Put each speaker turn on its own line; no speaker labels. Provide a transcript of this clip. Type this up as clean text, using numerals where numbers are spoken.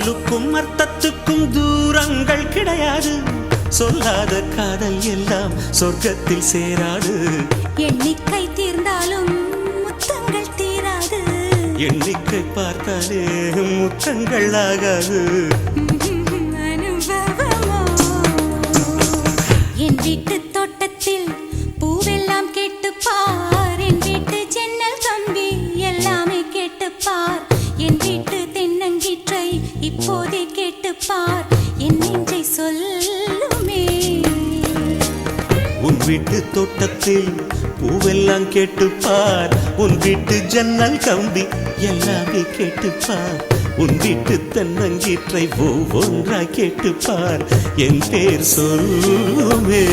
சொல்லுக்கும் அர்த்தத்துக்கும் தூரங்கள் கிடையாது. சொல்லாத காதல் எல்லாம் சொர்க்கத்தில் சேராது.
எண்ணிக்கை தீர்ந்தாலும் முத்தங்கள் தீராது.
எண்ணிக்கை பார்த்தாலே முத்தங்கள் ஆகாது.
அனுபவமோ என் வீட்டு தோட்டத்தில் பூவெல்லாம் கேட்டுப்பார். என் வீட்டு ஜன்னல் கம்பி எல்லாமே கேட்டுப்பார். என் வீட்டு தென்னங்கீற்றை இப்போதே கேட்டுப்பார். என் நெஞ்சை சொல்லுமே.
உன் வீட்டு தோட்டத்தில் பூவெல்லாம் கேட்டுப்பார். உன் வீட்டு ஜன்னல் கம்பி எல்லாமே கேட்டுப்பார். உன் வீட்டு தென்னங்கீற்றை ஒவ்வொன்றாய் கேட்டுப்பார். என் பேர் சொல்லுமே.